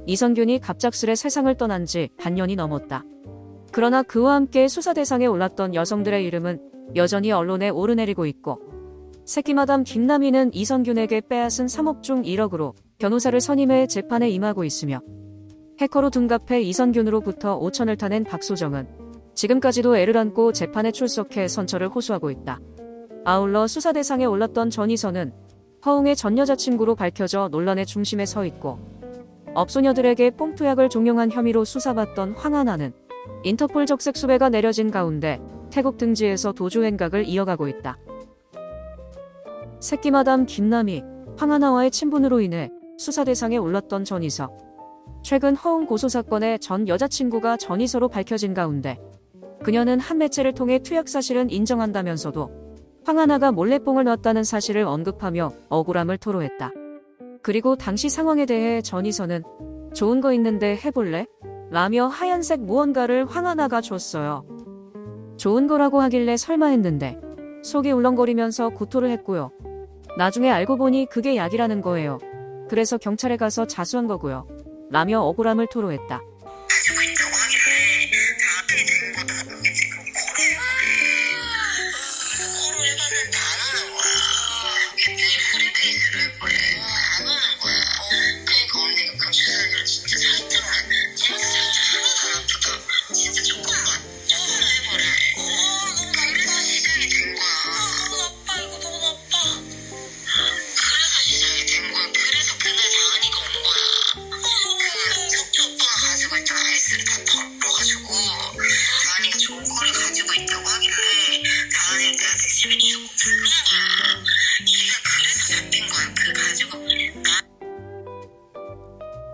이선균이 갑작스레 세상을 떠난 지 반년이 넘었다. 그러나 그와 함께 수사 대상에 올랐던 여성들의 이름은 여전히 언론에 오르내리고 있고, 새끼마담 김남희는 이선균에게 빼앗은 3억 중 1억으로 변호사를 선임해 재판에 임하고 있으며, 해커로 둔갑해 이선균으로부터 5천을 타낸 박소정은 지금까지도 애를 안고 재판에 출석해 선처를 호소하고 있다. 아울러 수사 대상에 올랐던 전희선은 허웅의 전 여자친구로 밝혀져 논란의 중심에 서 있고, 업소녀들에게 뽕투약을 종용한 혐의로 수사받던 황하나는 인터폴 적색 수배가 내려진 가운데 태국 등지에서 도주 행각을 이어가고 있다. 새끼마담 김남희, 황하나와의 친분으로 인해 수사 대상에 올랐던 전희서. 최근 허웅 고소 사건의 전 여자친구가 전희서로 밝혀진 가운데 그녀는 한 매체를 통해 투약 사실은 인정한다면서도 황하나가 몰래 뽕을 놨다는 사실을 언급하며 억울함을 토로했다. 그리고 당시 상황에 대해 전희서는 좋은 거 있는데 해볼래? 라며 하얀색 무언가를 황하나가 줬어요. 좋은 거라고 하길래 설마 했는데 속이 울렁거리면서 구토를 했고요. 나중에 알고 보니 그게 약이라는 거예요. 그래서 경찰에 가서 자수한 거고요. 라며 억울함을 토로했다. 가지고 있다고 하길래 다 어떻게 된 것도 모르게 지금 코를 해봤는데 안 오는 거야. 걔들이 프리페이스를 해버려. 안 오는 거야. 그러니까 언니 그 주사기를 진짜 살짝만 하나도 안 아프다. 진짜 조금만 해버려. 그래서 시작이 된 거야. 너무 나빠. 이거 너무 나빠. 그래서 시작이 된 거야. 그래서 그날 다은이가 온 거야. 석주 오빠가 가지고 있던 아이스를 다 덜어가지고 다은이가 좋은 거를 가지고 있다고 하길래 다은이를 내가 택시비 주고 부른 거야. 걔가 그래서 잡힌 거야. 그 가지고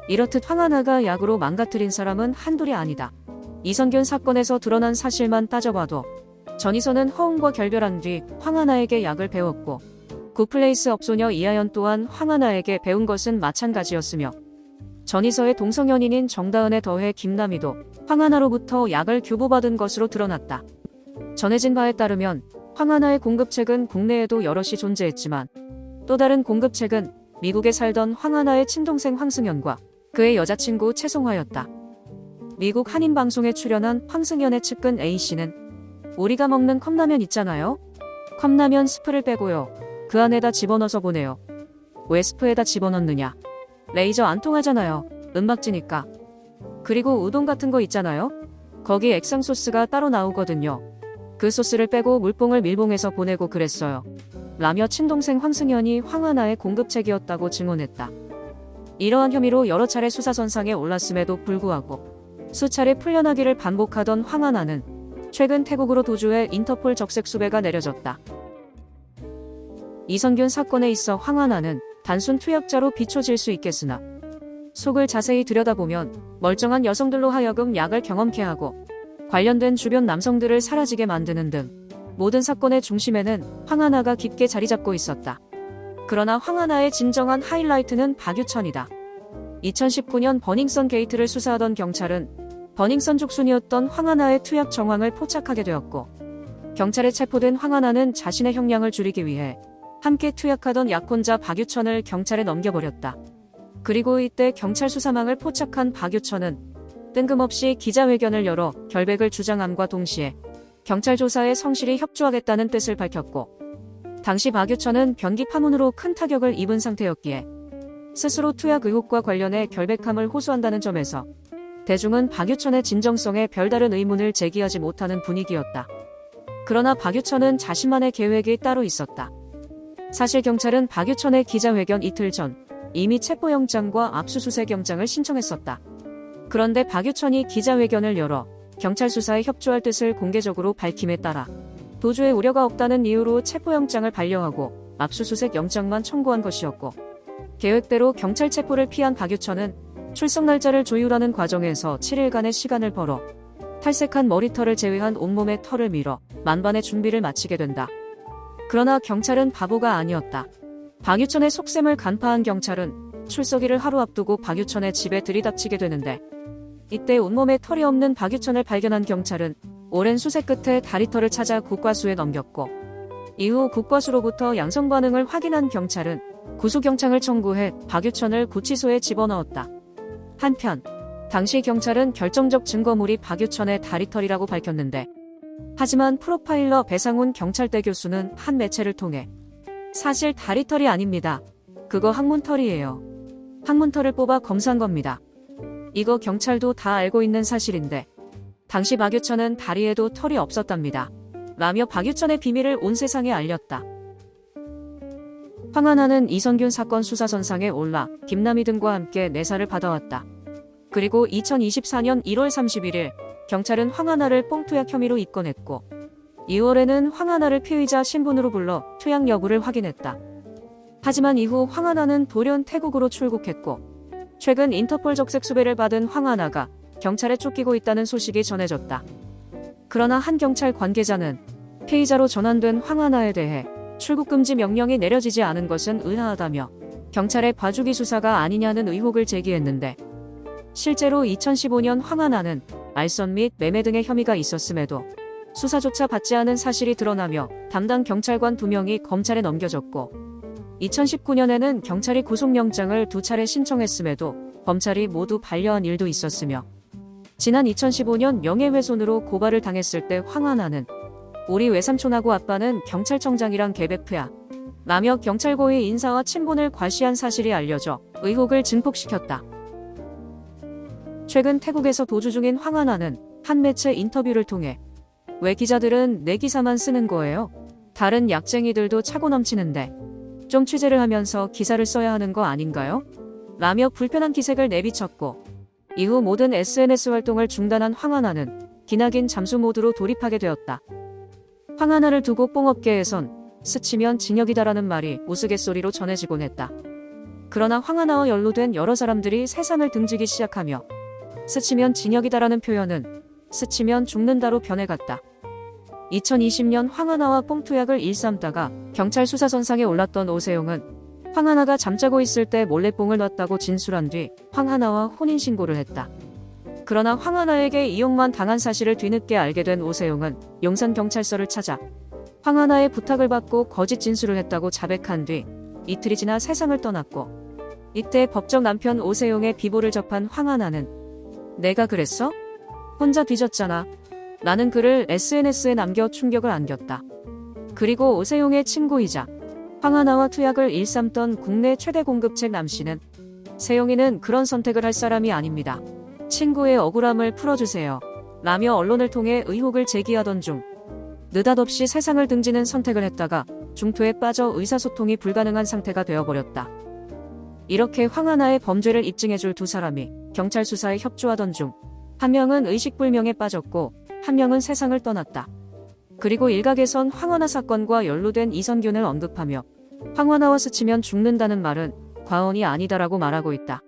이렇듯 황하나가 약으로 망가뜨린 사람은 한둘이 아니다. 이선균 사건에서 드러난 사실만 따져봐도 전희선은 허웅과 결별한 뒤 황하나에게 약을 배웠고, 굿플레이스 업소녀 이하연 또한 황하나에게 배운 것은 마찬가지였으며, 전희서의 동성연인인 정다은에 더해 김남희도 황하나로부터 약을 교보받은 것으로 드러났다. 전해진 바에 따르면 황하나의 공급책은 국내에도 여럿이 존재했지만, 또 다른 공급책은 미국에 살던 황하나의 친동생 황승연과 그의 여자친구 최송화였다. 미국 한인방송에 출연한 황승연의 측근 A씨는 우리가 먹는 컵라면 있잖아요? 컵라면 스프를 빼고요. 그 안에다 집어넣어서 보내요. 왜 스프에다 집어넣느냐? 레이저 안 통하잖아요. 은박지니까. 그리고 우동 같은 거 있잖아요? 거기 액상 소스가 따로 나오거든요. 그 소스를 빼고 물뽕을 밀봉해서 보내고 그랬어요. 라며 친동생 황승연이 황하나의 공급책이었다고 증언했다. 이러한 혐의로 여러 차례 수사선상에 올랐음에도 불구하고 수차례 풀려나기를 반복하던 황하나는 최근 태국으로 도주해 인터폴 적색 수배가 내려졌다. 이선균 사건에 있어 황하나는 단순 투약자로 비춰질 수 있겠으나 속을 자세히 들여다보면 멀쩡한 여성들로 하여금 약을 경험케 하고 관련된 주변 남성들을 사라지게 만드는 등 모든 사건의 중심에는 황하나가 깊게 자리잡고 있었다. 그러나 황하나의 진정한 하이라이트는 박유천이다. 2019년 버닝썬 게이트를 수사하던 경찰은 버닝썬 족순이었던 황하나의 투약 정황을 포착하게 되었고, 경찰에 체포된 황하나는 자신의 형량을 줄이기 위해 함께 투약하던 약혼자 박유천을 경찰에 넘겨버렸다. 그리고 이때 경찰 수사망을 포착한 박유천은 뜬금없이 기자회견을 열어 결백을 주장함과 동시에 경찰 조사에 성실히 협조하겠다는 뜻을 밝혔고, 당시 박유천은 변기 파문으로 큰 타격을 입은 상태였기에 스스로 투약 의혹과 관련해 결백함을 호소한다는 점에서 대중은 박유천의 진정성에 별다른 의문을 제기하지 못하는 분위기였다. 그러나 박유천은 자신만의 계획이 따로 있었다. 사실 경찰은 박유천의 기자회견 이틀 전 이미 체포영장과 압수수색영장을 신청했었다. 그런데 박유천이 기자회견을 열어 경찰 수사에 협조할 뜻을 공개적으로 밝힘에 따라 도주의 우려가 없다는 이유로 체포영장을 반려하고 압수수색 영장만 청구한 것이었고, 계획대로 경찰 체포를 피한 박유천은 출석 날짜를 조율하는 과정에서 7일간의 시간을 벌어 탈색한 머리털을 제외한 온몸의 털을 밀어 만반의 준비를 마치게 된다. 그러나 경찰은 바보가 아니었다. 박유천의 속셈을 간파한 경찰은 출석일을 하루 앞두고 박유천의 집에 들이닥치게 되는데, 이때 온몸에 털이 없는 박유천을 발견한 경찰은 오랜 수색 끝에 다리털을 찾아 국과수에 넘겼고, 이후 국과수로부터 양성 반응을 확인한 경찰은 구속영장을 청구해 박유천을 구치소에 집어넣었다. 한편 당시 경찰은 결정적 증거물이 박유천의 다리털이라고 밝혔는데, 하지만 프로파일러 배상훈 경찰대 교수는 한 매체를 통해 사실 다리털이 아닙니다. 그거 항문털이에요. 항문털을 뽑아 검사한 겁니다. 이거 경찰도 다 알고 있는 사실인데 당시 박유천은 다리에도 털이 없었답니다. 라며 박유천의 비밀을 온 세상에 알렸다. 황하나는 이선균 사건 수사선상에 올라 김남희 등과 함께 내사를 받아왔다. 그리고 2024년 1월 31일 경찰은 황하나를 뽕투약 혐의로 입건했고, 2월에는 황하나를 피의자 신분으로 불러 투약 여부를 확인했다. 하지만 이후 황하나는 돌연 태국으로 출국했고, 최근 인터폴 적색 수배를 받은 황하나가 경찰에 쫓기고 있다는 소식이 전해졌다. 그러나 한 경찰 관계자는 피의자로 전환된 황하나에 대해 출국금지 명령이 내려지지 않은 것은 의아하다며 경찰의 봐주기 수사가 아니냐는 의혹을 제기했는데, 실제로 2015년 황하나는 알선 및 매매 등의 혐의가 있었음에도 수사조차 받지 않은 사실이 드러나며 담당 경찰관 2명이 검찰에 넘겨졌고, 2019년에는 경찰이 구속영장을 2차례 신청했음에도 검찰이 모두 반려한 일도 있었으며, 지난 2015년 명예훼손으로 고발을 당했을 때 황하나는 우리 외삼촌하고 아빠는 경찰청장이랑 개베프야 라며 경찰 고위 인사와 친분을 과시한 사실이 알려져 의혹을 증폭시켰다. 최근 태국에서 도주 중인 황하나는 한 매체 인터뷰를 통해 왜 기자들은 내 기사만 쓰는 거예요? 다른 약쟁이들도 차고 넘치는데 좀 취재를 하면서 기사를 써야 하는 거 아닌가요? 라며 불편한 기색을 내비쳤고, 이후 모든 SNS 활동을 중단한 황하나는 기나긴 잠수 모드로 돌입하게 되었다. 황하나를 두고 뽕업계에선 스치면 징역이다라는 말이 우스갯소리로 전해지곤 했다. 그러나 황하나와 연루된 여러 사람들이 세상을 등지기 시작하며 스치면 징역이다라는 표현은 스치면 죽는다로 변해갔다. 2020년 황하나와 뽕투약을 일삼다가 경찰 수사선상에 올랐던 오세용은 황하나가 잠자고 있을 때 몰래 뽕을 놨다고 진술한 뒤 황하나와 혼인신고를 했다. 그러나 황하나에게 이용만 당한 사실을 뒤늦게 알게 된 오세용은 용산경찰서를 찾아 황하나의 부탁을 받고 거짓 진술을 했다고 자백한 뒤 이틀이 지나 세상을 떠났고, 이때 법정 남편 오세용의 비보를 접한 황하나는 내가 그랬어? 혼자 뒤졌잖아. 라는 글을 SNS에 남겨 충격을 안겼다. 그리고 오세용의 친구이자 황하나와 투약을 일삼던 국내 최대 공급책 남씨는 세용이는 그런 선택을 할 사람이 아닙니다. 친구의 억울함을 풀어주세요. 라며 언론을 통해 의혹을 제기하던 중 느닷없이 세상을 등지는 선택을 했다가 중투에 빠져 의사소통이 불가능한 상태가 되어버렸다. 이렇게 황하나의 범죄를 입증해줄 두 사람이 경찰 수사에 협조하던 중 한 명은 의식불명에 빠졌고 한 명은 세상을 떠났다. 그리고 일각에선 황하나 사건과 연루된 이선균을 언급하며 황하나와 스치면 죽는다는 말은 과언이 아니다라고 말하고 있다.